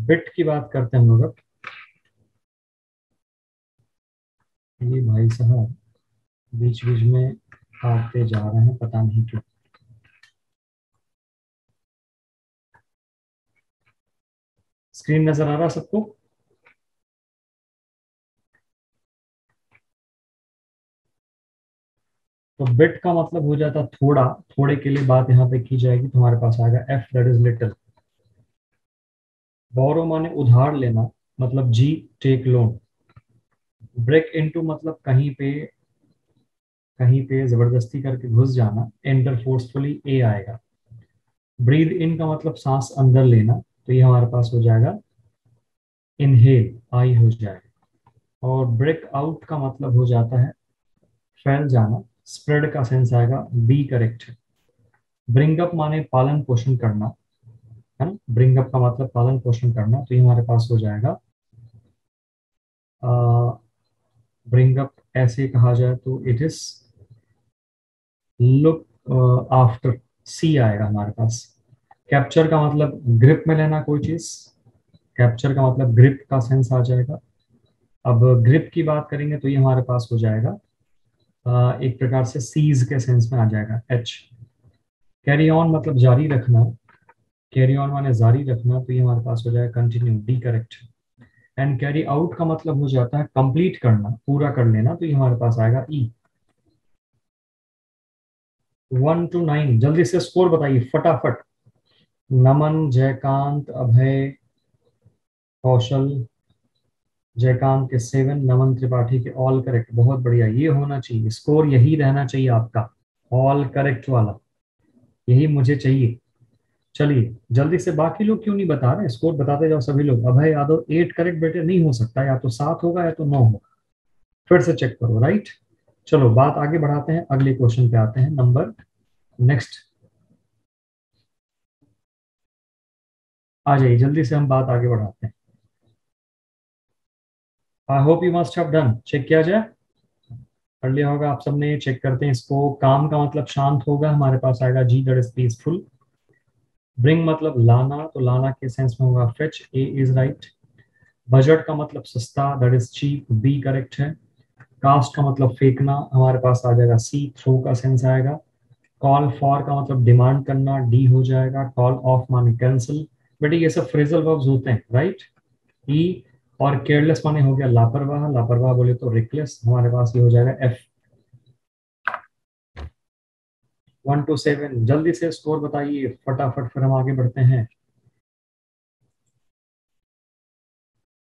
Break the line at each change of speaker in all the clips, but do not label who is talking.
Bit की बात करते हैं हम लोग अब। ये भाई साहब बीच बीच में आते जा रहे हैं, पता नहीं क्यों। स्क्रीन नजर आ रहा है सबको? तो बिट का मतलब हो जाता थोड़ा। थोड़े के लिए बात यहाँ पे की जाएगी, तुम्हारे पास आएगा एफ, दैट इज लिटिल। बोरो माने उधार लेना, मतलब जी, टेक लोन। ब्रेक इनटू मतलब कहीं पे जबरदस्ती करके घुस जाना, एंटर फोर्सफुली, ए आएगा। ब्रीद इन का मतलब सांस अंदर लेना, तो ये हमारे पास हो जाएगा इनहेल, आई हो जाएगा। और ब्रेक आउट का मतलब हो जाता है फैल जाना, स्प्रेड का सेंस आएगा, बी करेक्ट है। ब्रिंग अप माने पालन पोषण करना, है ना। ब्रिंग अप का मतलब पालन पोषण करना, तो ये हमारे पास हो जाएगा ब्रिंग अप। ऐसे कहा जाए तो इट इज लुक आफ्टर, सी आएगा हमारे पास। कैप्चर का मतलब ग्रिप में लेना कोई चीज, कैप्चर का मतलब ग्रिप का सेंस आ जाएगा। अब ग्रिप की बात करेंगे तो ये हमारे पास हो जाएगा एक प्रकार से सीज के सेंस में आ जाएगा, एच। कैरी ऑन मतलब जारी रखना, कैरी ऑन माने जारी रखना, तो ये हमारे पास हो जाएगा continue, D correct. And carry out का मतलब हो जाता है कंप्लीट करना, पूरा कर लेना, तो ये हमारे पास आएगा ई। 1 to 9 जल्दी से स्कोर बताइए फटाफट। नमन, जयकांत, अभय, कौशल। जयकांत के 7, नमन त्रिपाठी के ऑल करेक्ट, बहुत बढ़िया। ये होना चाहिए स्कोर, यही रहना चाहिए आपका, ऑल करेक्ट वाला, यही मुझे चाहिए। चलिए जल्दी से, बाकी लोग क्यों नहीं बता रहे, स्कोर बताते जाओ सभी लोग। अभय यादव 8 करेक्ट बेटे, नहीं हो सकता, या तो 7 होगा या तो 9 होगा। फिर से चेक करो, राइट। चलो बात आगे बढ़ाते हैं, अगले क्वेश्चन पे आते हैं। नंबर नेक्स्ट आ जाइए, जल्दी से हम बात आगे बढ़ाते हैं। I hope you must have done, check किया जाए, कर लिया होगा आप सबने। चेक करते हैं इसको। काम का मतलब शांत होगा, हमारे पास आएगा G, that is peaceful. Bring मतलब लाना, तो लाना के सेंस में होगा fetch, A is right. Budget का मतलब सस्ता, that is cheap, B correct है। कास्ट का मतलब फेंकना, हमारे पास आ जाएगा सी, थ्रो का सेंस आएगा। कॉल फॉर का मतलब डिमांड करना, डी हो जाएगा। कॉल ऑफ माने कैंसिल। बेटे ये सब फ्रेजल वर्ब्स होते हैं, राइट। ई। और केयरलेस माने हो गया लापरवाह, लापरवाह बोले तो रिकलेस, हमारे पास ये हो जाएगा एफ। 1 to 7 जल्दी से स्कोर बताइए फटाफट, फिर हम आगे बढ़ते हैं।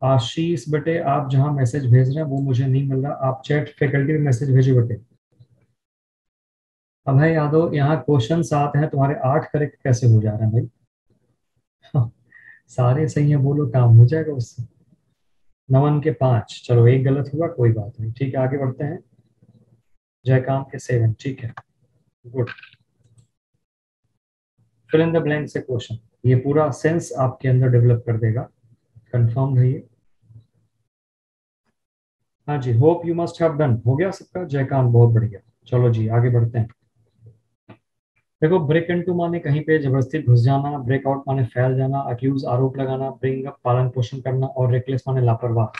आशीष बेटे, आप जहां मैसेज भेज रहे हैं वो मुझे नहीं मिल रहा, आप चैट फैकल्टी में मैसेज भेजो बेटे। अभय यादव, यहाँ क्वेश्चन 7 हैं, तुम्हारे 8 करेक्ट कैसे हो जा रहे हैं भाई? सारे सही है बोलो, काम हो जाएगा उससे। नमन के 5, चलो एक गलत हुआ, कोई बात नहीं, ठीक है आगे बढ़ते हैं। जयकांत के 7, ठीक है, good. Fill in the blank से क्वेश्चन, ये पूरा सेंस आपके अंदर डेवलप कर देगा, कंफर्म रहिए। हाँ जी, hope you must have done, हो गया सबका? जयकांत बहुत बढ़िया। चलो जी आगे बढ़ते हैं। देखो ब्रेक इनटू माने कहीं पे जबरदस्ती घुस जाना, ब्रेक आउट माने फैल जाना, अक्यूज आरोप लगाना, ब्रिंग अप पालन पोषण करना, और रेकलेस माने लापरवाह।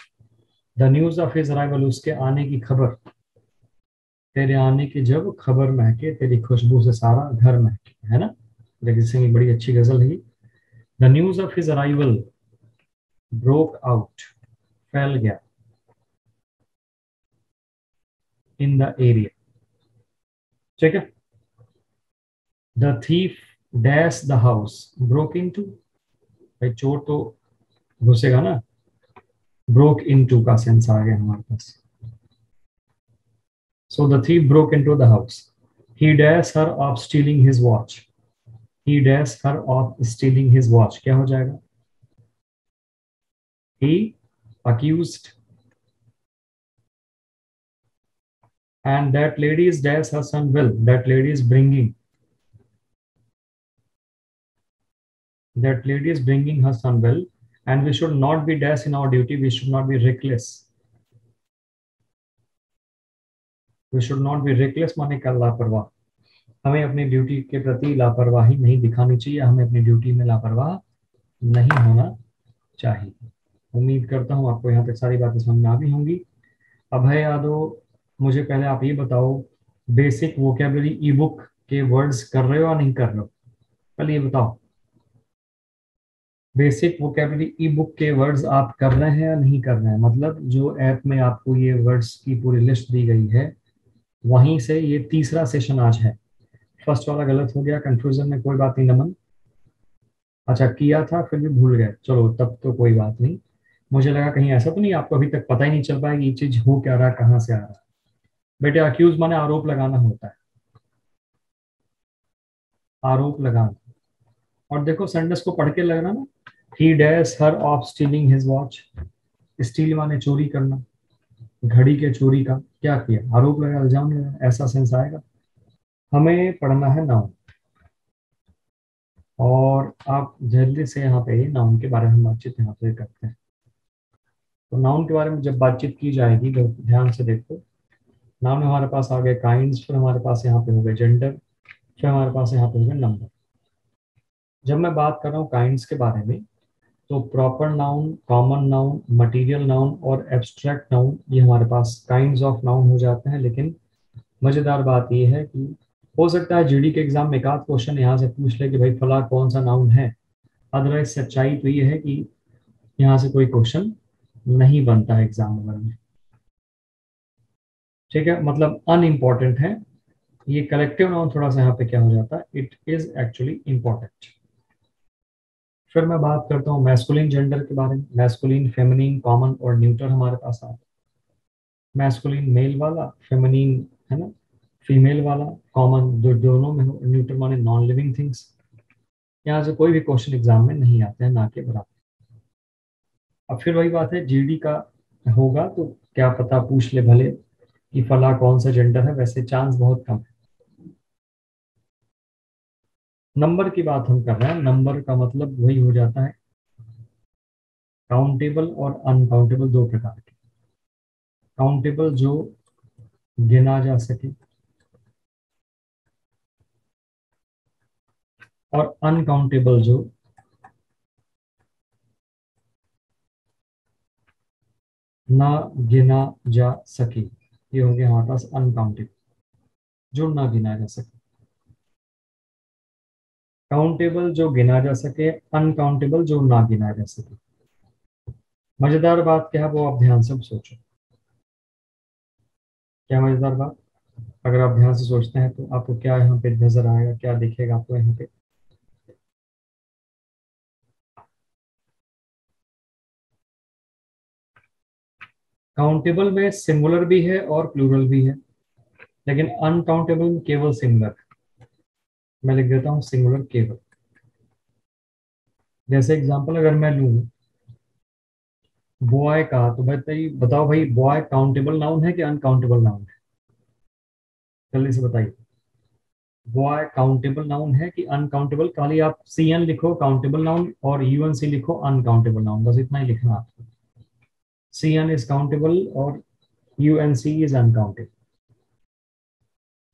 The news of his arrival, उसके आने की खबर। तेरे आने की जब खबर महके, तेरी खुशबू से सारा घर महके, है ना। जगजीत सिंह की बड़ी अच्छी गजल है। The news of his arrival broke out, फैल गया, इन द एरिया, ठीक है। The thief dash the house, broke into, भाई चोर तो घुसेगा ना, ब्रोक इनटू का सेंस आ गया हमारे पास। So the thief broke into the house. He dash her of stealing his watch, he dash her of stealing his watch, क्या हो जाएगा? ही accused, and that lady is dash her son will, that lady is bringing, that lady is bringing her son well, and we should not be dash in our duty, we should not be reckless, we should not be reckless माने का लापरवाह, हमें अपनी duty के प्रति लापरवाही नहीं दिखानी चाहिए, हमें अपनी ड्यूटी में लापरवाह नहीं होना चाहिए। उम्मीद करता हूँ आपको यहाँ तक सारी बातें समझ में आ गई होंगी। अभय यादव, मुझे पहले आप ये बताओ, बेसिक वोकेबलरी ई बुक के वर्ड्स कर रहे हो या नहीं कर रहे हो? पहले ये बताओ, बेसिक वोकेबलरी ई बुक के वर्ड्स आप कर रहे हैं या नहीं कर रहे हैं? मतलब जो ऐप में आपको ये वर्ड्स की पूरी लिस्ट दी गई है, वहीं से ये तीसरा सेशन आज है। फर्स्ट वाला गलत हो गया, कंफ्यूजन में, कोई बात नहीं नमन। अच्छा किया था फिर भी भूल गए, चलो तब तो कोई बात नहीं। मुझे लगा कहीं ऐसा तो नहीं आपको अभी तक पता ही नहीं चल पाया कि ये चीज हो क्या रहा है, कहाँ से आ रहा है। बेटे अक्यूज माने आरोप लगाना होता है, आरोप लगाना। और देखो संडस को पढ़ के लग रहा ना, ही dash her of stealing his watch. Steel माने चोरी करना, घड़ी के चोरी का क्या किया, आरोप लगा, इल्जाम लगा, ऐसा सेंस आएगा। हमें पढ़ना है नाउन, और आप जल्दी से यहाँ पे नाउन के बारे में बातचीत यहाँ पे करते हैं। तो नाउन के बारे में जब बातचीत की जाएगी तो ध्यान से देखो। नाउन हमारे पास आ गए काइंड्स, फिर हमारे पास यहाँ पे हो गए जेंडर, फिर हमारे पास यहाँ पे हो गए नंबर। जब मैं बात कर रहा हूँ काइंड्स के बारे में, तो proper noun, common noun, material noun और एब्स्ट्रैक्ट नाउन, ये हमारे पास काइंड्स ऑफ नाउन हो जाते हैं। लेकिन मजेदार बात यह है कि हो सकता है जीडी के एग्जाम में एक आध क्वेश्चन यहाँ से पूछ ले कि भाई फला कौन सा नाउन है। अदरवाइज सच्चाई तो ये है कि यहाँ से कोई क्वेश्चन नहीं बनता है एग्जाम वगैरह में। ठीक है, मतलब अनइम्पॉर्टेंट है। ये कलेक्टिव नाउन थोड़ा सा यहाँ पे क्या हो जाता है, इट इज एक्चुअली इंपॉर्टेंट। फिर मैं बात करता हूँ मैस्कुलिन जेंडर के बारे में। मैस्कुलिन, फेमिनिन, कॉमन और न्यूट्रल हमारे पास आता है। मैस्कुलिन मेल वाला, फेमिनिन है ना फीमेल वाला, कॉमन जो दोनों में हो, न्यूट्रल माने नॉन लिविंग थिंग्स। यहाँ से कोई भी क्वेश्चन एग्जाम में नहीं आते हैं, ना के बराबर। अब फिर वही बात है, जीडी का होगा तो क्या पता पूछ ले भले कि फला कौन सा जेंडर है, वैसे चांस बहुत कम है। नंबर की बात हम कर रहे हैं, नंबर का मतलब वही हो जाता है, काउंटेबल और अनकाउंटेबल दो प्रकार के। काउंटेबल जो गिना जा सके, और अनकाउंटेबल जो ना गिना जा सके। ये हो गया हमारे पास अनकाउंटेबल, जो ना गिना जा सके। काउंटेबल जो गिना जा सके, अनकाउंटेबल जो ना गिना जा सके। मजेदार बात क्या है वो आप ध्यान से सोचो। क्या मजेदार बात, अगर आप ध्यान से सोचते हैं तो आपको क्या यहाँ पे नजर आएगा, क्या दिखेगा आपको यहाँ पे? काउंटेबल में सिंगुलर भी है और प्लूरल भी है, लेकिन अनकाउंटेबल में केवल सिंगुलर। मैं लिख देता हूँ सिंगुलर केवल। जैसे एग्जांपल अगर मैं लूँ बॉय का, तो बताइए, बताओ भाई, बॉय काउंटेबल नाउन है कि अनकाउंटेबल नाउन है? जल्दी से बताइए, बॉय काउंटेबल नाउन है कि अनकाउंटेबल? खाली आप सी एन लिखो काउंटेबल नाउन और यूएनसी लिखो अनकाउंटेबल नाउन, बस इतना ही लिखना आपको। सी एन इज काउंटेबल और यूएनसी इज अनकाउंटेबल।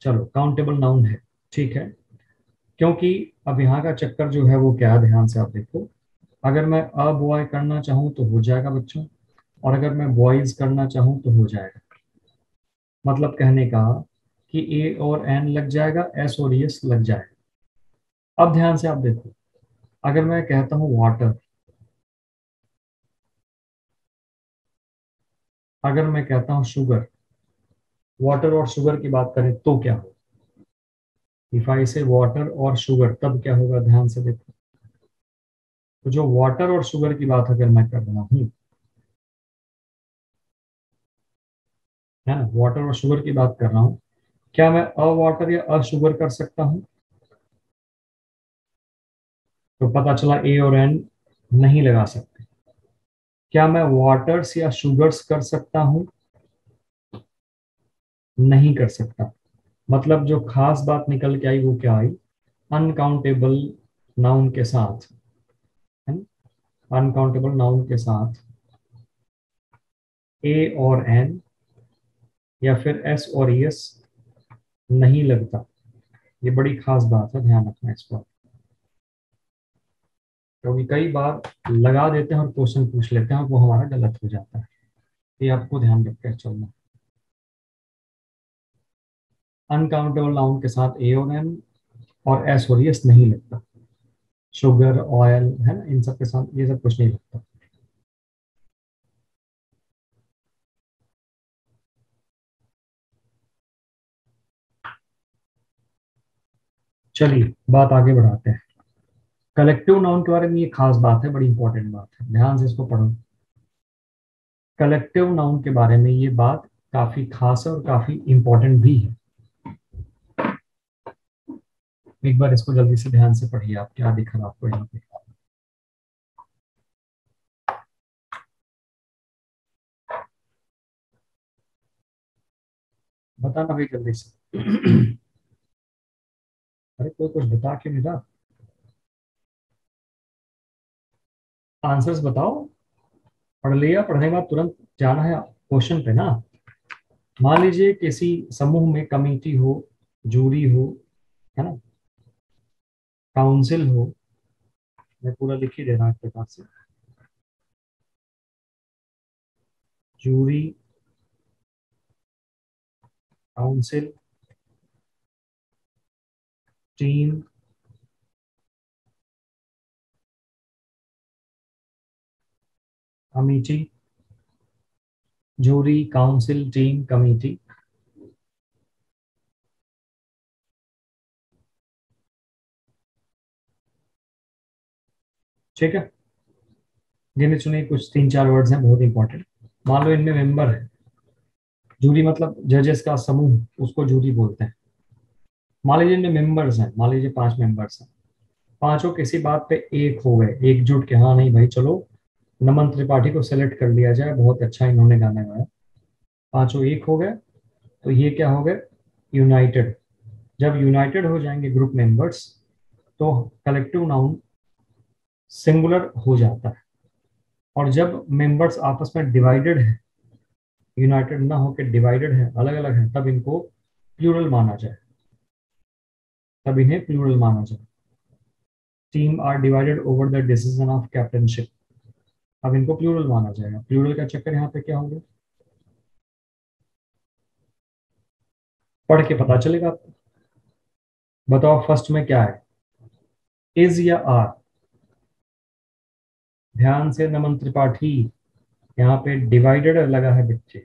चलो काउंटेबल नाउन है, ठीक है। क्योंकि अब यहाँ का चक्कर जो है वो क्या है, ध्यान से आप देखो। अगर मैं अ बॉय करना चाहूँ तो हो जाएगा बच्चों, और अगर मैं बॉयज करना चाहूँ तो हो जाएगा। मतलब कहने का कि ए और एन लग जाएगा, एस और एस लग जाएगा। अब ध्यान से आप देखो, अगर मैं कहता हूँ वाटर, अगर मैं कहता हूँ शुगर, वाटर और शुगर की बात करें तो क्या होगा? इफ आई से वाटर और शुगर, तब क्या होगा, ध्यान से देखो। तो जो वाटर और शुगर की बात अगर मैं कर रहा हूँ, है ना, वाटर और शुगर की बात कर रहा हूँ, क्या मैं अ वाटर या अ शुगर कर सकता हूँ? तो पता चला ए और एन नहीं लगा सकते। क्या मैं वाटर्स या शुगर्स कर सकता हूँ? नहीं कर सकता। मतलब जो खास बात निकल के आई वो क्या आई, अनकाउंटेबल नाउन के साथ, है ना, अनकाउंटेबल नाउन के साथ ए और एन या फिर एस और एस नहीं लगता। ये बड़ी खास बात है, ध्यान रखना इस पर। क्योंकि कई बार लगा देते हैं और क्वेश्चन पूछ लेते हैं और वो हमारा गलत हो जाता है। ये आपको ध्यान रखकर चलना। अनकाउंटेबल नाउन के साथ ए और एन और एस और एस नहीं लगता। शुगर, ऑयल, है ना, इन सब के साथ ये सब कुछ नहीं लगता। चलिए बात आगे बढ़ाते हैं। कलेक्टिव नाउन के बारे में ये खास बात है, बड़ी इंपॉर्टेंट बात है, ध्यान से इसको पढ़ो। कलेक्टिव नाउन के बारे में ये बात काफी खास है और काफी इंपॉर्टेंट भी है। एक बार इसको जल्दी से ध्यान से पढ़िए, आप क्या दिख रहा है आपको यहाँ पे। बताना भाई जल्दी से। अरे कोई कुछ बता क्यों नहीं रहा? आंसर्स बताओ। पढ़ लिया? पढ़ने के बाद तुरंत जाना है क्वेश्चन पे ना। मान लीजिए किसी समूह में कमेटी हो, जूरी हो, है ना, काउंसिल हो। मैं पूरा लिख ही दे रहा हूँ एक प्रकार से। Jury, council, team, committee. Jury, council, team, committee. ठीक है। गिने चुने कुछ तीन चार वर्ड्स हैं बहुत इंपॉर्टेंट। मान लो इनमें मेंबर है। जूरी मतलब जजेस का समूह, उसको जूरी बोलते हैं। मान लीजिए इनमें मेंबर्स हैं, मान लीजिए 5 मेंबर्स हैं। पांचों किसी बात पे एक हो गए, एकजुट के, हाँ नहीं भाई चलो नमन त्रिपाठी को सेलेक्ट कर लिया जाए, बहुत अच्छा इन्होंने गाना गाया। पांचों एक हो गए तो ये क्या हो गए? यूनाइटेड। जब यूनाइटेड हो जाएंगे ग्रुप मेंबर्स तो कलेक्टिव नाउन सिंगुलर हो जाता है। और जब मेंबर्स आपस में डिवाइडेड है, यूनाइटेड ना होकर डिवाइडेड है, अलग अलग है, तब इनको प्लूरल माना जाए। तब इन्हें प्लूरल माना जाए। Team are divided over the decision of captainship. अब इनको प्लूरल माना जाएगा। प्लूरल का चक्कर यहाँ पे क्या होगा? पढ़ के पता चलेगा आपको। बताओ फर्स्ट में क्या है, इज या आर? ध्यान से नमन त्रिपाठी, यहाँ पे डिवाइडेड लगा है बच्चे,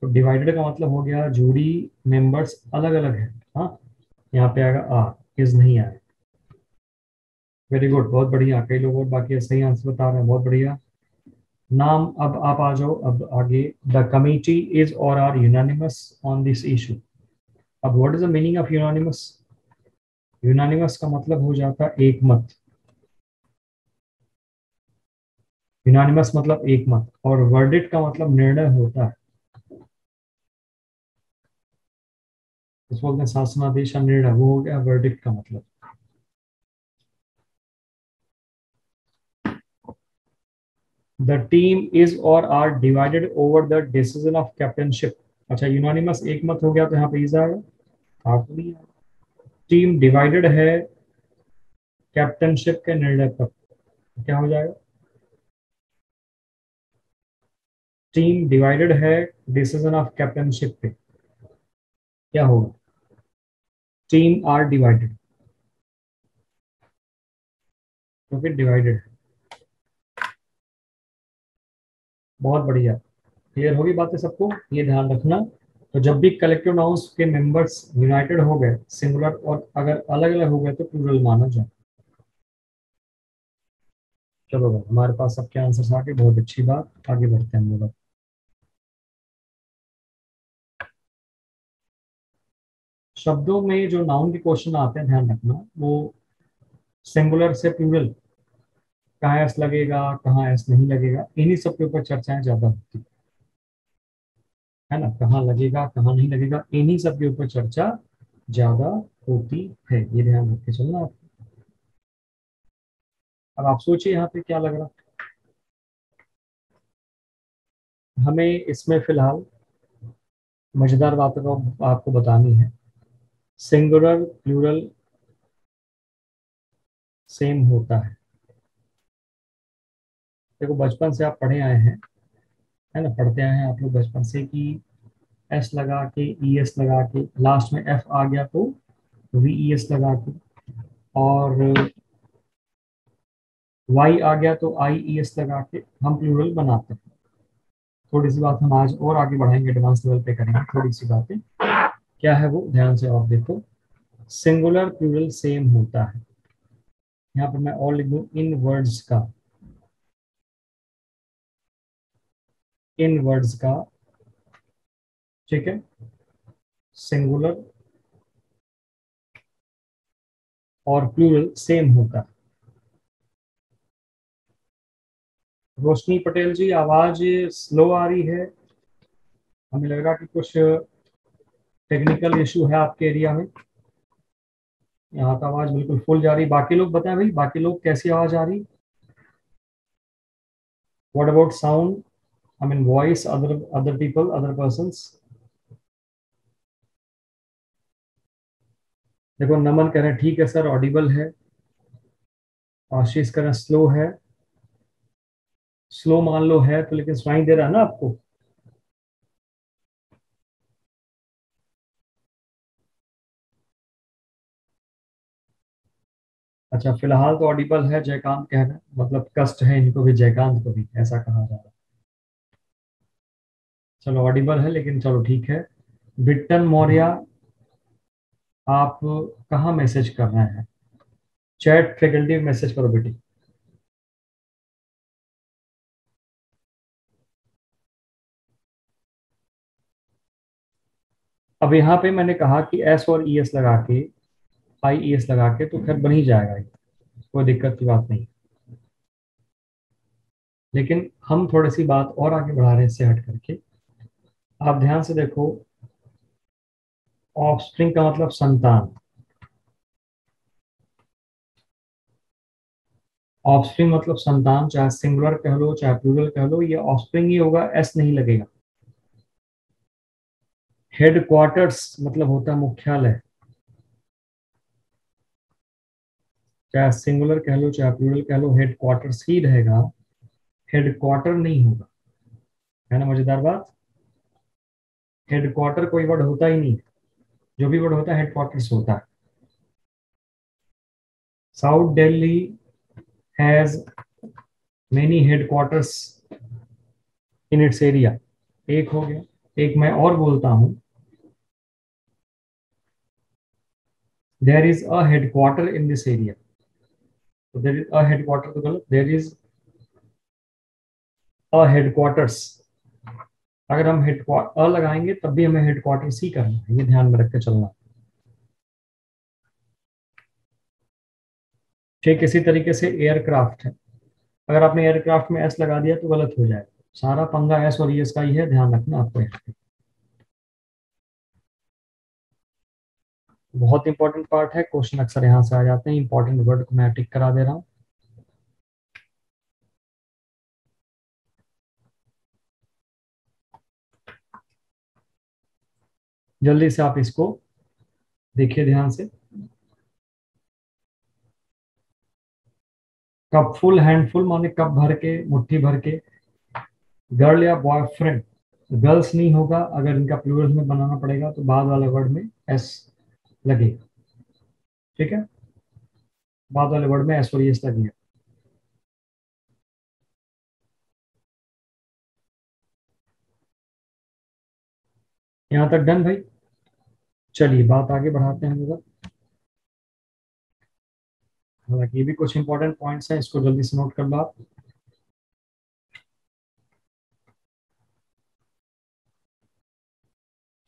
तो डिवाइडेड का मतलब हो गया जूरी मेंबर्स अलग अलग है। हाँ, यहाँ पे आएगा आर, इज नहीं आए। वेरी गुड, बहुत बढ़िया। कई लोग और बाकी सही आंसर बता रहे हैं, बहुत बढ़िया। नाम, अब आप आ जाओ अब आगे। द कमिटी इज और are unanimous on this issue. अब what is the meaning of unanimous? Unanimous का मतलब हो जाता है एक मत। यूनानिमस मतलब एक मत, और वर्डिक्ट का मतलब निर्णय होता है। इस बोलते हैं शासनादेश या निर्णय, वो हो गया वर्डिक्ट का मतलब। द टीम इज और are divided over the decision of captainship. अच्छा, यूनानिमस एक मत हो गया तो यहाँ पे इज आएगा, आर तो नहीं आएगा। टीम डिवाइडेड है कैप्टनशिप के निर्णय पर, तो क्या हो जाएगा? टीम डिवाइडेड है डिसीजन ऑफ कैप्टनशिप पे, क्या होगा? टीम आर डिवाइडेड, तो फिर डिवाइडेड। बहुत बढ़िया। क्लियर होगी बातें सबको, ये ध्यान रखना। तो जब भी कलेक्टिव नाउन्स के मेंबर्स यूनाइटेड हो गए सिंगुलर, और अगर अलग अलग हो गए तो प्लूरल माना जाए। चलो भाई, हमारे पास सबके आंसर्स आ गए, बहुत अच्छी बात। आगे बढ़ते हैं हम लोग। शब्दों में जो नाउन के क्वेश्चन आते हैं, ध्यान रखना, वो सिंगुलर से प्लूरल, कहाँ एस लगेगा, कहाँ एस नहीं लगेगा, इन्हीं सब के ऊपर चर्चाएं ज्यादा होती है ना। कहाँ लगेगा कहाँ नहीं लगेगा, इन्हीं सब के ऊपर चर्चा ज्यादा होती है, ये ध्यान रख के चलना आप। अब आप सोचिए यहाँ पे क्या लग रहा है हमें इसमें फिलहाल। मजेदार बातों को आपको बतानी है। सिंगुलर प्लूरल सेम होता है, देखो बचपन से आप पढ़े आए हैं, है ना, पढ़ते आए हैं आप लोग बचपन से कि एस लगा के ई एस लगा के लास्ट में एफ आ गया तो वी ई एस लगा के, और वाई आ गया तो आई ई एस लगा के हम प्लूरल बनाते हैं। थोड़ी सी बात हम आज और आगे बढ़ाएंगे, एडवांस लेवल पे करेंगे थोड़ी सी बातें। क्या है वो, ध्यान से आप देखो। सिंगुलर प्लूरल सेम होता है। यहाँ पर मैं और लिख दूं इन वर्ड्स का, इन वर्ड्स का, ठीक है, सिंगुलर और प्लूरल सेम होता है। रोशनी पटेल जी, आवाज स्लो आ रही है, हमें लग रहा कि कुछ टेक्निकल इशू है आपके एरिया में। यहाँ का आवाज बिल्कुल फुल जा रही। बाकी लोग बताएं भाई, बाकी लोग कैसी आवाज आ रही। What about sound, I mean voice, other other people, other persons. देखो नमन कह रहे हैं ठीक है सर, ऑडिबल है। आशीष कह रहे हैं स्लो है। स्लो मान लो है तो, लेकिन सुनाई दे रहा है ना आपको। अच्छा फिलहाल तो ऑडिबल है, जयकांत कह रहे हैं, मतलब कष्ट है इनको भी, जयकांत को भी ऐसा कहा जा रहा है। चलो ऑडिबल है, लेकिन चलो ठीक है। बिट्टन मौर्य, आप कहाँ मैसेज कर रहे हैं। चैट फैकल्टी में मैसेज करो बेटी। अब यहाँ पे मैंने कहा कि एस और ई एस लगा के, आई ई एस लगा के तो खैर बन ही जाएगा ये, कोई दिक्कत की बात नहीं। लेकिन हम थोड़ी सी बात और आगे बढ़ा रहे हैं इससे हट करके। आप ध्यान से देखो, ऑफस्प्रिंग का मतलब संतान। ऑफस्प्रिंग मतलब संतान, चाहे सिंगुलर कह लो चाहे प्लूरल कह लो, ये ऑफस्प्रिंग ही होगा, एस नहीं लगेगा। हेडक्वार्टर्स मतलब होता है मुख्यालय, चाहे सिंगुलर कह लो चाहे प्लूरल कह लो, हेडक्वार्टर्स ही रहेगा, हेडक्वार्टर नहीं होगा। है ना मजेदार बात। हेडक्वार्टर कोई वर्ड होता ही नहीं, जो भी वर्ड होता है हेडक्वार्टर्स होता है। South Delhi has many headquarters in its area. एक हो गया। एक मैं और बोलता हूं, there is a headquarter in this area. तो देयर इज अ हेडक्वार्टर तो गलत, देयर इज अ हेडक्वार्टर्स। अगर हम हेडक्वार्टर अ लगाएंगे तब भी हमें हेडक्वार्टर्स ही करना है, ये ध्यान में रख के चलना। ठीक इसी तरीके से एयरक्राफ्ट है, अगर आपने एयरक्राफ्ट में एस लगा दिया तो गलत हो जाएगा। सारा पंगा एस और एस का ही है, ध्यान रखना आपको यहाँ पे। बहुत इंपॉर्टेंट पार्ट है, क्वेश्चन अक्सर यहाँ से आ जाते हैं। इंपॉर्टेंट वर्ड को मैं टिक करा दे रहा हूँ। जल्दी से आप इसको देखिए ध्यान से। कप फुल, हैंडफुल माने कप भर के, मुट्ठी भर के। गर्ल या बॉयफ्रेंड, गर्ल्स नहीं होगा, अगर इनका प्लूरल में बनाना पड़ेगा तो बाद वाले वर्ड में एस लगेगा। ठीक है, बाद वाले वर्ड में एस और एस लगेगा। यहाँ तक डन भाई। चलिए बात आगे बढ़ाते हैं हम लोग। हालांकि ये भी कुछ इंपॉर्टेंट पॉइंट्स हैं, इसको जल्दी से नोट कर लो आप।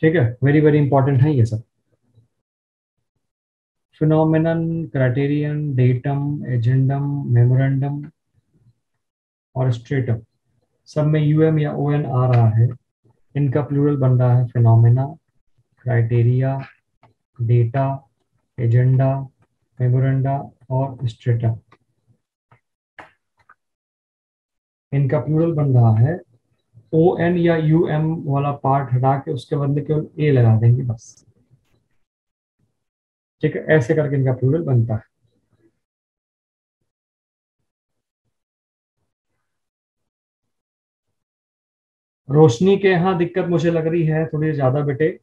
ठीक है, वेरी वेरी इंपॉर्टेंट है ये सब। Phenomenon, criterion, datum, agendum, memorandum और स्ट्रेटम, सब में यूएम या ओएन आ रहा है। इनका प्लूरल बन रहा है phenomena, criteria, data, agenda, memoranda और स्ट्रेटा। इनका प्लूरल बन रहा है। ओ एन या यू एम वाला पार्ट हटा के उसके बदले केवल ए लगा देंगे बस। ठीक है, ऐसे करके इनका प्लूरल बनता है। रोशनी के यहाँ दिक्कत मुझे लग रही है थोड़ी ज्यादा बेटे।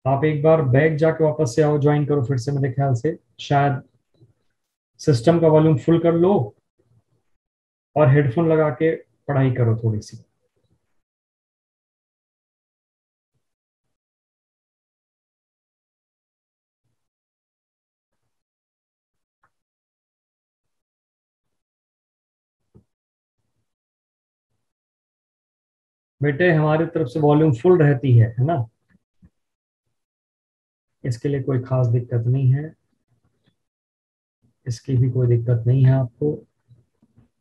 आप एक बार बैग जाके वापस से आओ, ज्वाइन करो फिर से, मेरे ख्याल से शायद सिस्टम का वॉल्यूम फुल कर लो और हेडफोन लगा के पढ़ाई करो थोड़ी सी। बेटे हमारी तरफ से वॉल्यूम फुल रहती है ना, इसके लिए कोई खास दिक्कत नहीं है, इसकी भी कोई दिक्कत नहीं है आपको।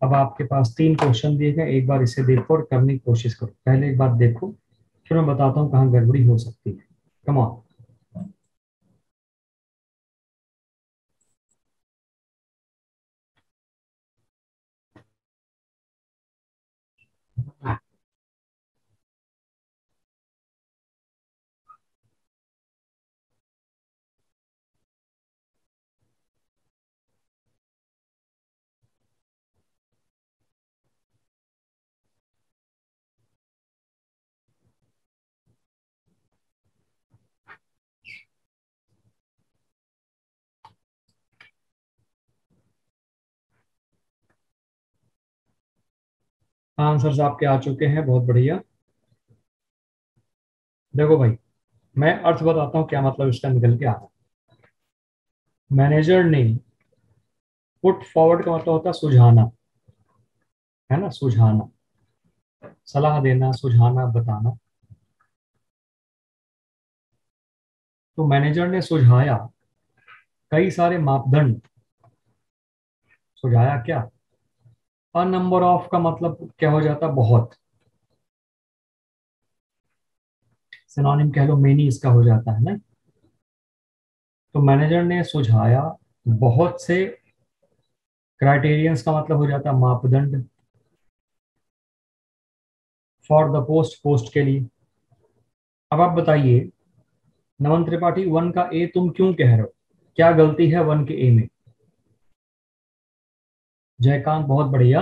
अब आपके पास 3 क्वेश्चन दिए गए, एक बार इसे देखो और करने की कोशिश करो। पहले एक बार देखो, फिर मैं बताता हूँ कहाँ गड़बड़ी हो सकती है। Come on. आंसर्स आपके आ चुके हैं, बहुत बढ़िया। देखो भाई, मैं अर्थ बताता हूँ क्या मतलब इसका निकल के आता है। मैनेजर ने पुट फॉरवर्ड का मतलब होता है सुझाना, है ना, सुझाना, सलाह देना, सुझाना, बताना। तो मैनेजर ने सुझाया कई सारे मापदंड। सुझाया क्या? अ नंबर ऑफ का मतलब क्या हो जाता? बहुत। सिनोनिम कह लो, मेनी इसका हो जाता है ना। तो मैनेजर ने सुझाया बहुत से क्राइटेरियंस का मतलब हो जाता है मापदंड। फॉर द पोस्ट, पोस्ट के लिए। अब आप बताइए, नमन त्रिपाठी, वन का ए तुम क्यों कह रहे हो? क्या गलती है वन के ए में? जयकांत, बहुत बढ़िया।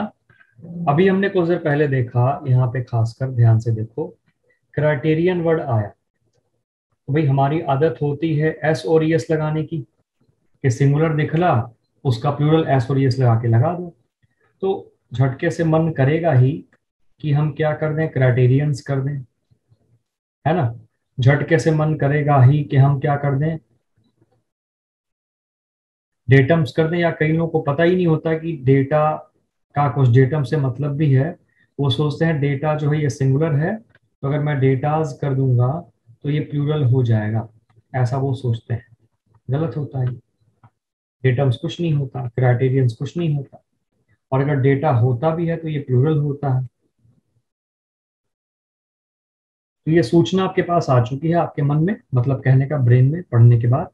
अभी हमने कुछ देर पहले देखा, यहाँ पे खासकर ध्यान से देखो, क्राइटेरियन वर्ड आया। तो भाई हमारी आदत होती है एस और एस लगाने की, कि सिंगुलर दिखला, उसका प्लूरल एस और एस लगा के लगा दो। तो झटके से मन करेगा ही कि हम क्या कर दें, क्राइटेरियंस कर दें, है ना। झटके से मन करेगा ही कि हम क्या कर दें, डेटम्स कर दें। या कई लोगों को पता ही नहीं होता कि डेटा का कुछ डेटम से मतलब भी है। वो सोचते हैं डेटा जो है ये सिंगुलर है, तो अगर मैं डेटाज कर दूंगा तो ये प्लूरल हो जाएगा, ऐसा वो सोचते हैं। गलत होता है। डेटम्स कुछ नहीं होता, क्राइटेरियंस कुछ नहीं होता, और अगर डेटा होता भी है तो ये प्लूरल होता है। तो ये सूचना आपके पास आ चुकी है आपके मन में, मतलब कहने का ब्रेन में पढ़ने के बाद।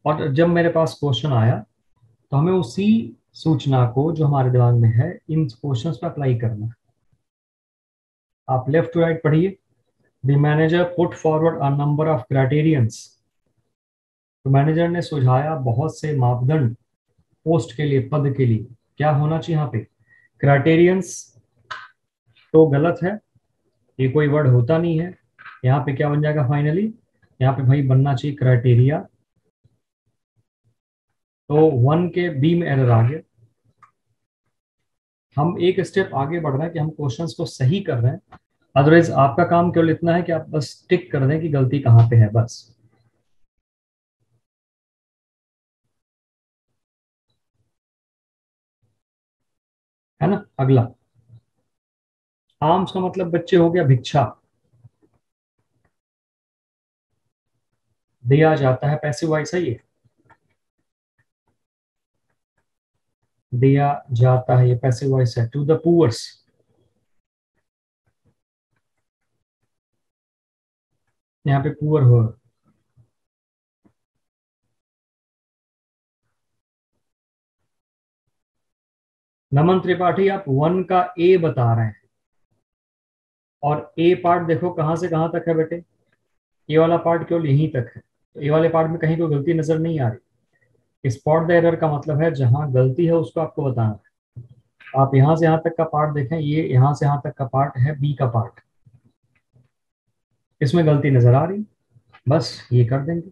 और जब मेरे पास क्वेश्चन आया तो हमें उसी सूचना को जो हमारे दिमाग में है इन क्वेश्चंस पे अप्लाई करना है। आप लेफ्ट टू राइट पढ़िए। The manager put forward a number of criterions. तो मैनेजर ने सुझाया बहुत से मापदंड पोस्ट के लिए, पद के लिए। क्या होना चाहिए यहाँ पे? क्राइटेरियंस तो गलत है, ये कोई वर्ड होता नहीं है। यहाँ पे क्या बन जाएगा फाइनली? यहाँ पे भाई बनना चाहिए क्राइटेरिया। तो वन के बी में एरर आ गया। हम एक स्टेप आगे बढ़ रहे हैं कि हम क्वेश्चंस को सही कर रहे हैं। अदरवाइज आपका काम केवल इतना है कि आप बस टिक कर दें कि गलती कहाँ पे है, बस। है ना। अगला, आर्म्स का मतलब बच्चे हो गया भिक्षा। दिया जाता है, पैसिव वॉइस है ये। दिया जाता है, ये पैसिव वॉइस है। टू द पुअर्स, यहाँ पे पुअर हो। नमन त्रिपाठी, आप वन का ए बता रहे हैं, और ए पार्ट देखो कहाँ से कहाँ तक है बेटे। ए वाला पार्ट केवल यहीं तक है, तो ए वाले पार्ट में कहीं कोई गलती नजर नहीं आ रही। स्पॉट द एरर का मतलब है जहां गलती है उसको आपको बताना है। आप यहां से यहां तक का पार्ट देखें, ये यहां से यहां तक का पार्ट है बी का पार्ट, इसमें गलती नजर आ रही, बस ये कर देंगे।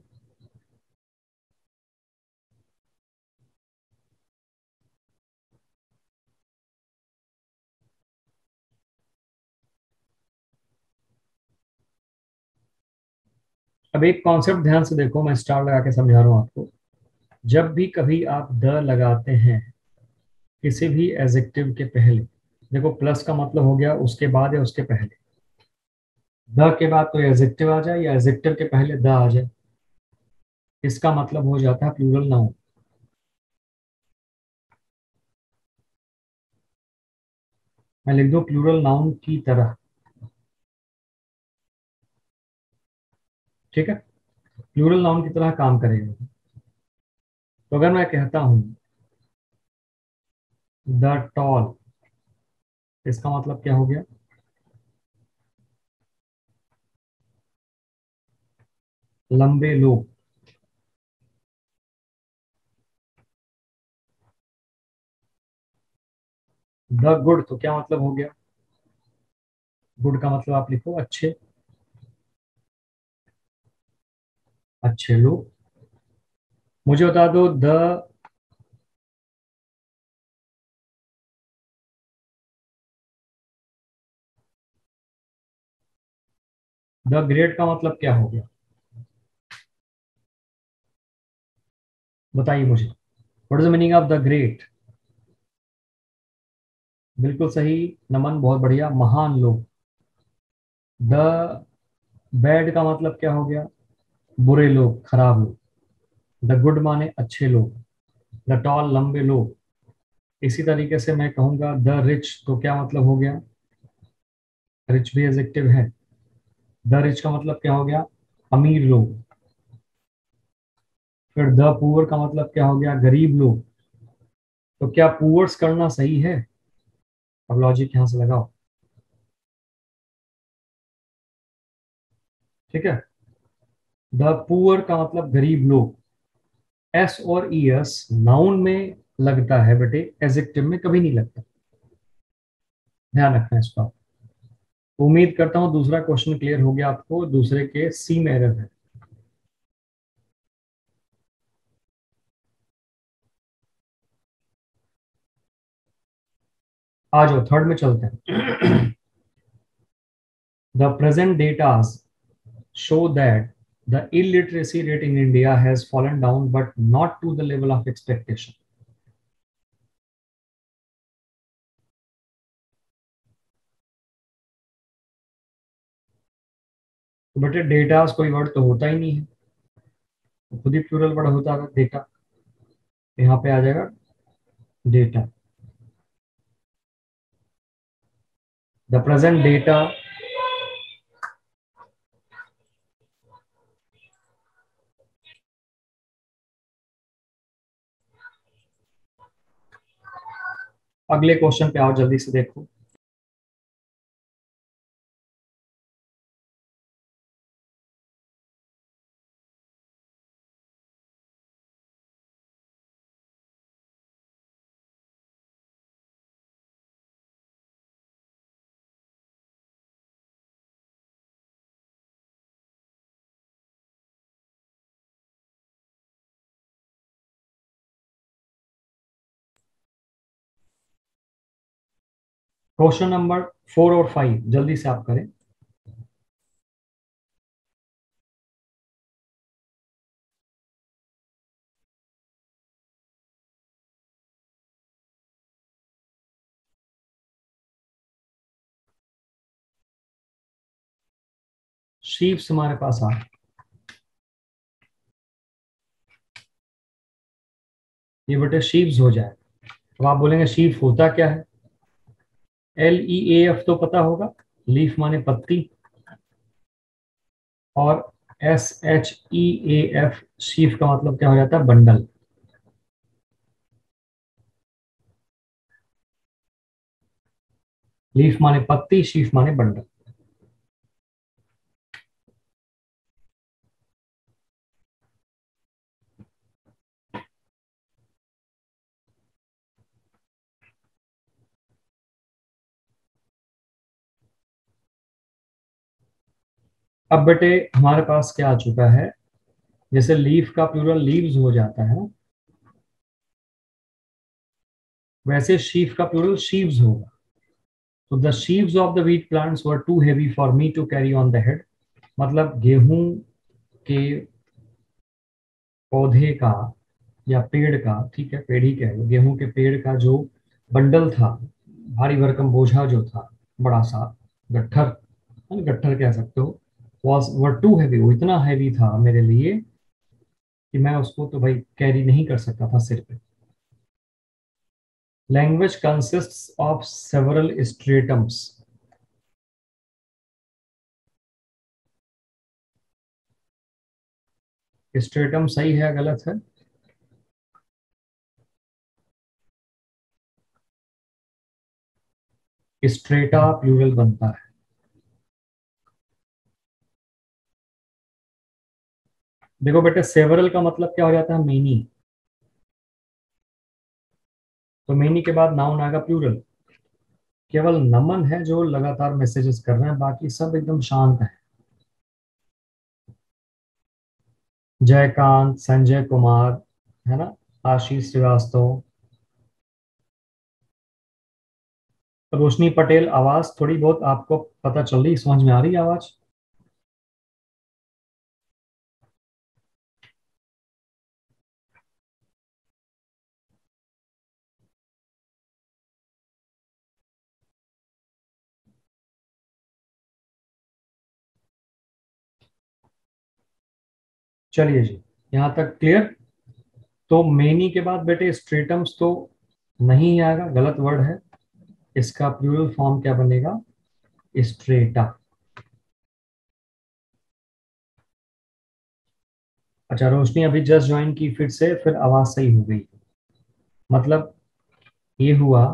अब एक कॉन्सेप्ट ध्यान से देखो, मैं स्टार लगा के समझा रहा हूं आपको। जब भी कभी आप द लगाते हैं किसी भी एडजेक्टिव के पहले, देखो प्लस का मतलब हो गया उसके बाद या उसके पहले, द के बाद कोई एडजेक्टिव आ जाए या एडजेक्टिव के पहले द आ जाए, इसका मतलब हो जाता है प्लूरल नाउन। मैं लिख दूं प्लूरल नाउन की तरह, ठीक है, प्लूरल नाउन की तरह काम करेगा। तो अगर मैं कहता हूं द टॉल, इसका मतलब क्या हो गया, लंबे लोग। द गुड, तो क्या मतलब हो गया, गुड का मतलब आप लिखो अच्छे, अच्छे लोग। मुझे बता दो द, द ग्रेट का मतलब क्या हो गया, बताइए मुझे, what is the meaning of the great. बिल्कुल सही, नमन बहुत बढ़िया, महान लोग। द बैड का मतलब क्या हो गया, बुरे लोग, खराब लोग। द गुड माने अच्छे लोग, द टॉल लंबे लोग। इसी तरीके से मैं कहूंगा द रिच, तो क्या मतलब हो गया, रिच भी एडजेक्टिव है, द रिच का मतलब क्या हो गया, अमीर लोग। फिर द पुअर का मतलब क्या हो गया, गरीब लोग। तो क्या पुअर्स करना सही है, अब लॉजिक यहां से लगाओ, ठीक है। द पुअर का मतलब गरीब लोग, एस और ई एस नाउन में लगता है बेटे, एडजेक्टिव में कभी नहीं लगता, ध्यान रखना इस बात। उम्मीद करता हूं दूसरा क्वेश्चन क्लियर हो गया आपको, दूसरे के सी में एरर है। आ जाओ थर्ड में चलते हैं। The present datas show that the illiteracy rate in India has fallen down, but not to the level of expectation. तो बेटे डेटा कोई वर्ड तो होता ही नहीं है, तो खुद ही प्लूरल वर्ड होता है डेटा, यहाँ पे आ जाएगा डेटा, द प्रेजेंट डेटा। अगले क्वेश्चन पे आओ जल्दी से देखो। क्वेश्चन नंबर 4 और 5 जल्दी से आप करें। शीप्स हमारे पास आ, ये बेटे शीप्स हो जाए। अब आप बोलेंगे शीप होता क्या है, LEAF तो पता होगा, लीफ माने पत्ती, और SHEAF शीफ का मतलब क्या हो जाता है, बंडल। लीफ माने पत्ती, शीफ माने बंडल। अब बेटे हमारे पास क्या आ चुका है, जैसे लीफ का प्लूरल लीव्स हो जाता है ना, वैसे शीफ का प्लूरल शीव्स होगा। तो the sheaves of the wheat plants were too heavy for me to carry on the head. मतलब गेहूं के पौधे का या पेड़ का, ठीक है पेड़ ही कह लो, गेहूं के पेड़ का जो बंडल था, भारी भरकम बोझा जो था, बड़ा सा गट्ठर, गट्ठर कह सकते हो, वॉज वर टू हैवी, वो इतना हैवी था मेरे लिए कि मैं उसको तो भाई कैरी नहीं कर सकता था सिर पे। Language consists of several stratums. Stratum सही है गलत है? स्ट्रेटा प्लूरल बनता है। देखो बेटे सेवरल का मतलब क्या हो जाता है, मेनी। तो मेनी के बाद नाउन आएगा प्लूरल। केवल नमन है जो लगातार मैसेजेस कर रहे हैं, बाकी सब एकदम शांत है। जयकांत, संजय कुमार, है ना, आशीष श्रीवास्तव, रोशनी पटेल। आवाज थोड़ी बहुत आपको पता चल रही, समझ में आ रही है आवाज? चलिए जी, यहाँ तक क्लियर। तो मेनी के बाद बेटे स्ट्रेटम्स तो नहीं आएगा, गलत वर्ड है। इसका प्लूरल फॉर्म क्या बनेगा, स्ट्रेटा। अच्छा, रोशनी अभी जस्ट ज्वाइन की फिर से, फिर आवाज सही हो गई। मतलब ये हुआ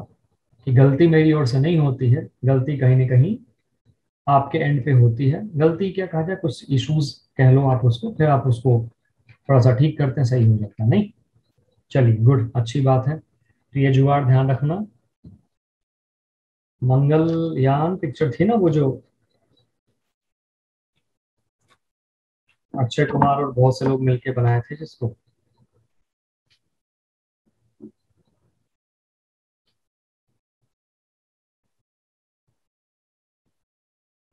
कि गलती मेरी ओर से नहीं होती है, गलती कहीं ना कहीं आपके एंड पे होती है। गलती क्या कहा जाए, कुछ इश्यूज कह लो आप उसको, फिर आप उसको थोड़ा सा ठीक करते हैं, सही हो जाता है नहीं। चलिए गुड, अच्छी बात है। तो ये जुगाड़ ध्यान रखना। मंगलयान पिक्चर थी ना वो, जो अक्षय कुमार और बहुत से लोग मिलके बनाए थे जिसको।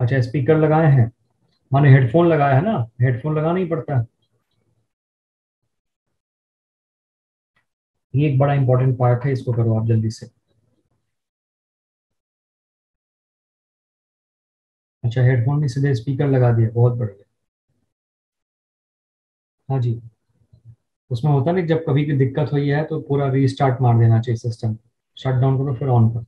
अच्छा स्पीकर लगाए हैं, माने हेडफोन लगाया है ना, हेडफोन लगाना ही पड़ता है। ये एक बड़ा इंपॉर्टेंट पार्ट है, इसको करो आप जल्दी से। अच्छा हेडफोन में सीधे स्पीकर लगा दिया, बहुत बढ़िया। हाँ जी। उसमें होता नहीं, जब कभी भी दिक्कत हुई है तो पूरा रीस्टार्ट मार देना चाहिए सिस्टम, शट डाउन करो फिर ऑन करो।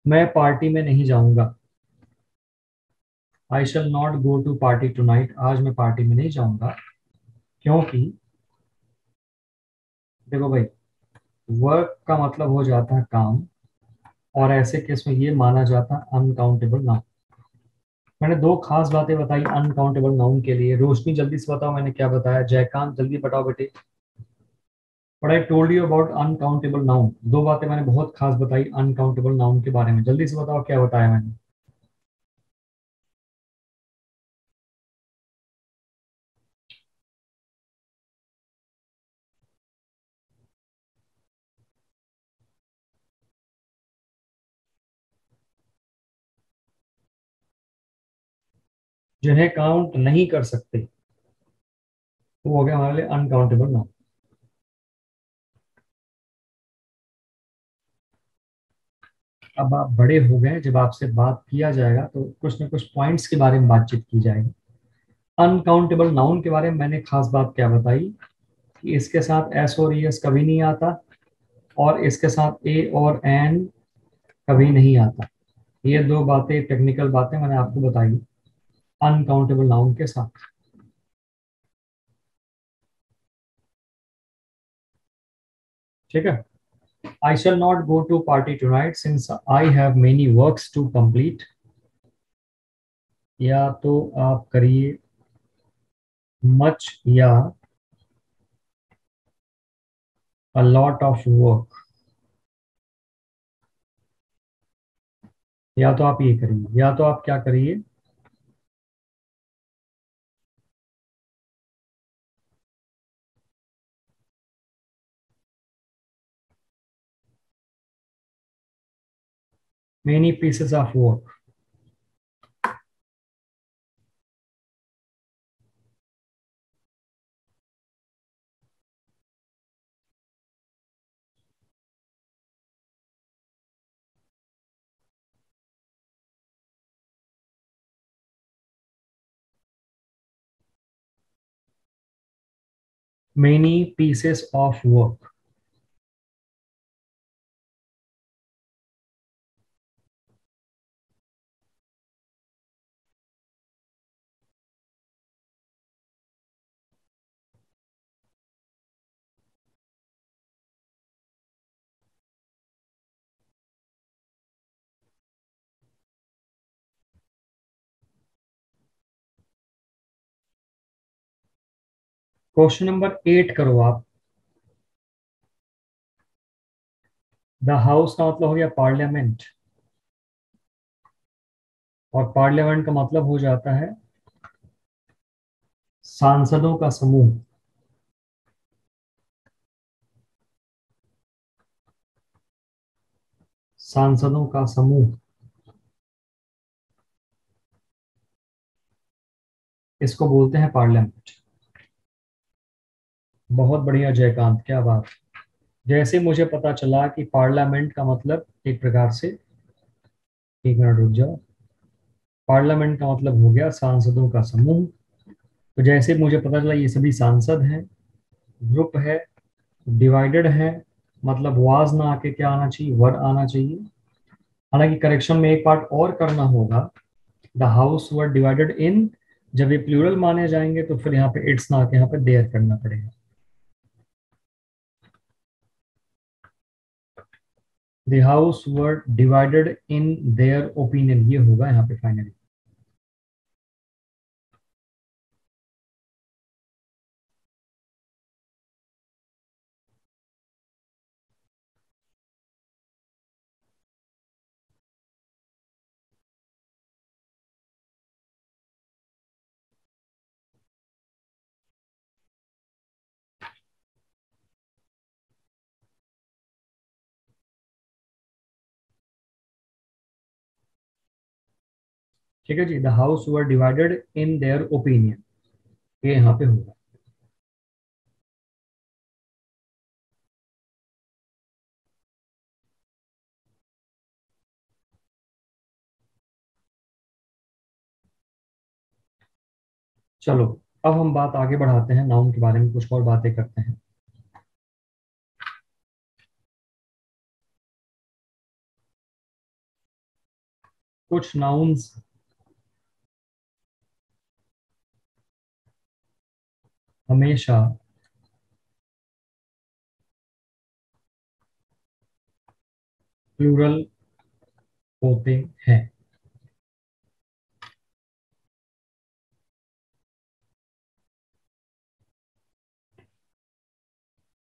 मैं पार्टी में नहीं जाऊंगा। I shall not go to party tonight. आज मैं पार्टी में नहीं जाऊंगा क्योंकि, देखो भाई, वर्क का मतलब हो जाता है काम, और ऐसे केस में ये माना जाता है अनकाउंटेबल नाउन। मैंने दो खास बातें बताई अनकाउंटेबल नाउन के लिए। रोशनी जल्दी से बताओ मैंने क्या बताया, जयकांत जल्दी बताओ बेटे। But I told you about uncountable noun, दो बातें मैंने बहुत खास बताई अनकाउंटेबल नाउन के बारे में, जल्दी से बताओ क्या बताया मैंने। जिन्हें काउंट नहीं कर सकते, वो हो गया हमारे लिए अनकाउंटेबल नाउन। अब आप बड़े हो गए, जब आपसे बात किया जाएगा तो कुछ ना कुछ पॉइंट्स के बारे में बातचीत की जाएगी। अनकाउंटेबल नाउन के बारे में मैंने खास बात क्या बताई, कि इसके साथ एस और एस कभी नहीं आता, और इसके साथ ए और एन कभी नहीं आता। ये दो बातें, टेक्निकल बातें मैंने आपको बताई अनकाउंटेबल नाउन के साथ। ठीक है। I shall not go to party tonight since I have many works to complete. या तो आप करिए मच या अ लॉट ऑफ वर्क, या तो आप ये करिए या तो आप क्या करिए, many pieces of work. Many pieces of work. Question number 8 करो आप। द हाउस का मतलब हो गया पार्लियामेंट, और पार्लियामेंट का मतलब हो जाता है सांसदों का समूह। सांसदों का समूह, इसको बोलते हैं पार्लियामेंट। बहुत बढ़िया जयकांत, क्या बात। जैसे मुझे पता चला कि पार्लियामेंट का मतलब एक प्रकार से, एक मिनट रुक जाओ, पार्लियामेंट का मतलब हो गया सांसदों का समूह। तो जैसे मुझे पता चला ये सभी सांसद हैं, ग्रुप है, डिवाइडेड है, मतलब वाज ना आके क्या आना चाहिए, वर आना चाहिए। हालांकि करेक्शन में एक पार्ट और करना होगा, द हाउस वर डिवाइडेड इन, जब ये प्लूरल माने जाएंगे तो फिर यहाँ पे इट्स ना आके यहाँ पे देयर करना पड़ेगा। The house were divided in their opinion, ये होगा यहाँ पे फाइनली। ठीक है जी, the house were divided in their opinion, ये यहाँ पे होगा। चलो, अब हम बात आगे बढ़ाते हैं, नाउन के बारे में कुछ और बातें करते हैं। कुछ नाउन्स हमेशा प्लूरल होते हैं।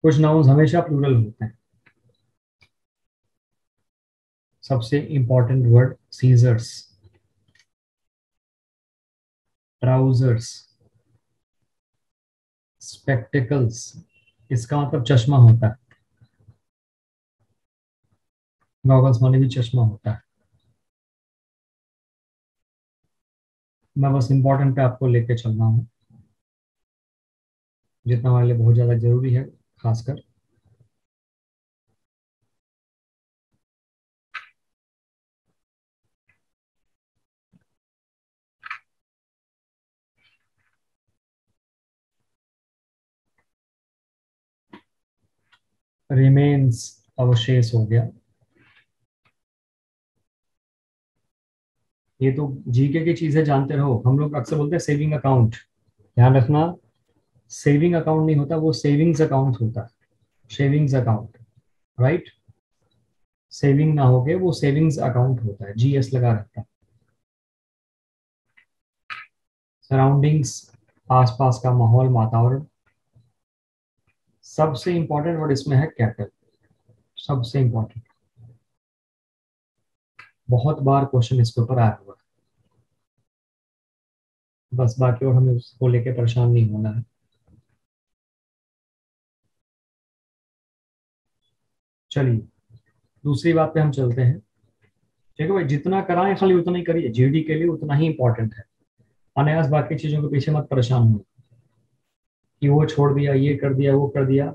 कुछ नाउन्स हमेशा प्लूरल होते हैं। सबसे important word scissors, trousers, spectacles, इसका मतलब चश्मा होता है, गॉगल्स माने भी चश्मा होता है। मैं बस इंपॉर्टेंट पे आपको लेके चल रहा हूँ, जितना हमारे लिए बहुत ज्यादा जरूरी है, खासकर। रिमेन्स अवशेष हो गया। ये तो जीके की चीजें जानते रहो, हम लोग अक्सर बोलते हैं सेविंग अकाउंट, ध्यान रखना, सेविंग अकाउंट नहीं होता, वो सेविंग्स अकाउंट होता है, सेविंग्स अकाउंट, राइट। सेविंग ना होके वो सेविंग्स अकाउंट होता है, जीएस लगा रहता है। सराउंडिंग्स, आसपास का माहौल, वातावरण। सबसे इंपॉर्टेंट वर्ड इसमें है कैटल, सबसे इंपॉर्टेंट। बहुत बार क्वेश्चन इसके ऊपर आया हुआ है, बस बाकी और हमें उसको लेके परेशान नहीं होना है। चलिए दूसरी बात पे हम चलते हैं। ठीक है भाई, जितना कराएं खाली उतना ही करिए, जीडी के लिए उतना ही इंपॉर्टेंट है। अनायास बाकी चीजों के पीछे मत परेशान हो कि वो छोड़ दिया, ये कर दिया, वो कर दिया।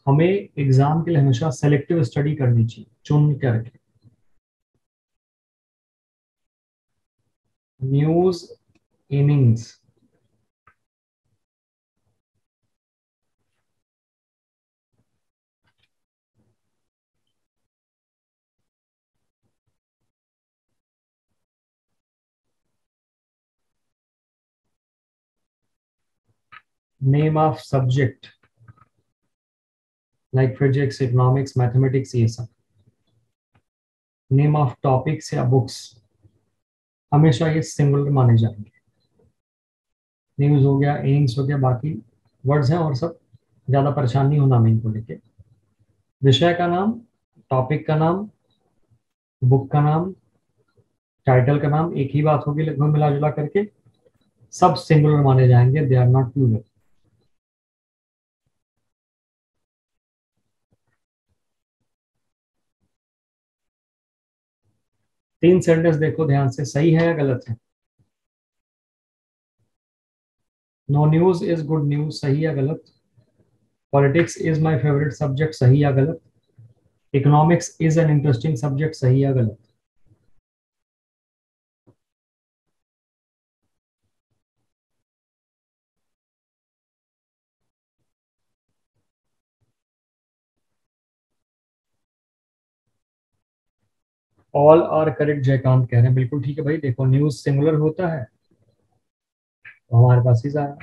हमें एग्जाम के लिए हमेशा सेलेक्टिव स्टडी करनी चाहिए, चुन करके। News innings, name of subject like physics, economics, mathematics, ये सब। नेम ऑफ टॉपिक्स या बुक्स, हमेशा ये सिंगुलर माने जाएंगे। न्यूज हो गया, इनिंग्स हो गया, बाकी वर्ड्स हैं और सब, ज्यादा परेशान नहीं होना हमें इनको लेके। विषय का नाम, टॉपिक का नाम, बुक का नाम, टाइटल का नाम, एक ही बात होगी लगभग मिला जुला करके। सब सिंगुलर माने जाएंगे, they are not plural. 3 sentence देखो ध्यान से, सही है या गलत है? No news is good news, सही या गलत? Politics is my favourite subject, सही या गलत? Economics is an interesting subject, सही या गलत? ऑल आर करेक्ट, जयकांत कह रहे हैं, बिल्कुल ठीक है भाई। देखो न्यूज सिंगुलर होता है तो हमारे पास इज आया।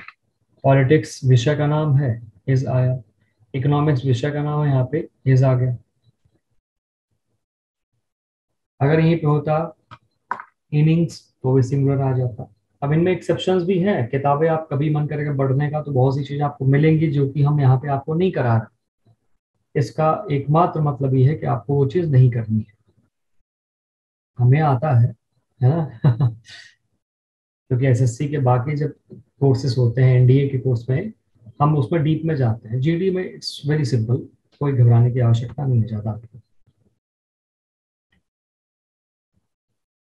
पॉलिटिक्स विषय का नाम है, इज आया। इकोनॉमिक्स विषय का नाम है, यहाँ पे इज आ गया। अगर यहीं पे होता इनिंग्स तो भी सिंगुलर आ जाता। अब इनमें एक्सेप्शंस भी हैं, किताबें आप कभी मन करेगा पढ़ने का तो बहुत सी चीजें आपको मिलेंगी जो कि हम यहाँ पे आपको नहीं करा रहे। इसका एकमात्र मतलब ये है कि आपको वो चीज नहीं करनी है। हमें आता है ना? क्योंकि एसएससी के बाकी जब कोर्सेज होते हैं, एनडीए के कोर्स में, हम उसमें डीप में जाते हैं। जीडी में इट्स वेरी सिंपल, कोई घबराने की आवश्यकता नहीं है ज्यादा।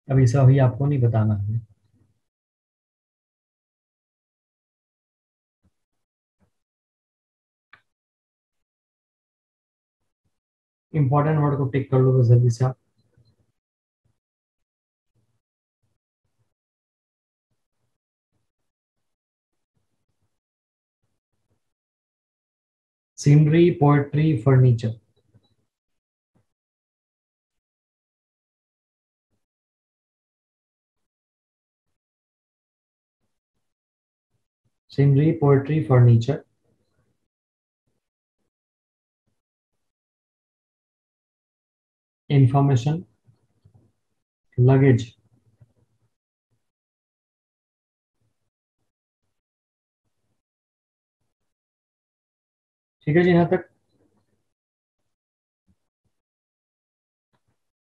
अब ऐसा भी आपको नहीं बताना है। इंपॉर्टेंट वर्ड को टिक कर लो बस जल्दी से आप। Scenery, poetry, furniture. Scenery, poetry, furniture. Information, luggage. ठीक है जी, यहाँ तक।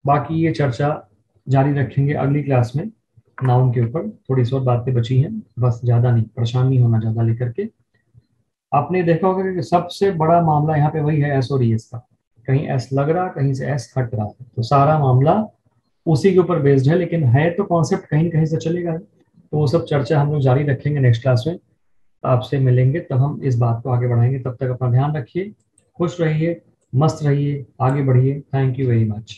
बाकी ये चर्चा जारी रखेंगे अगली क्लास में। नाउन के ऊपर थोड़ी सी और बातें बची हैं, बस ज्यादा नहीं, परेशान नहीं होना ज्यादा लेकर के। आपने देखा होगा कि सबसे बड़ा मामला यहाँ पे वही है, एस और ईएस का। कहीं एस लग रहा, कहीं से एस हट रहा है, तो सारा मामला उसी के ऊपर बेस्ड है। लेकिन है तो कॉन्सेप्ट कहीं न कहीं से चलेगा, तो वो सब चर्चा हम लोग जारी रखेंगे नेक्स्ट क्लास में। आपसे मिलेंगे तब हम इस बात को आगे बढ़ाएंगे। तब तक अपना ध्यान रखिए, खुश रहिए, मस्त रहिए, आगे बढ़िए। Thank you very much.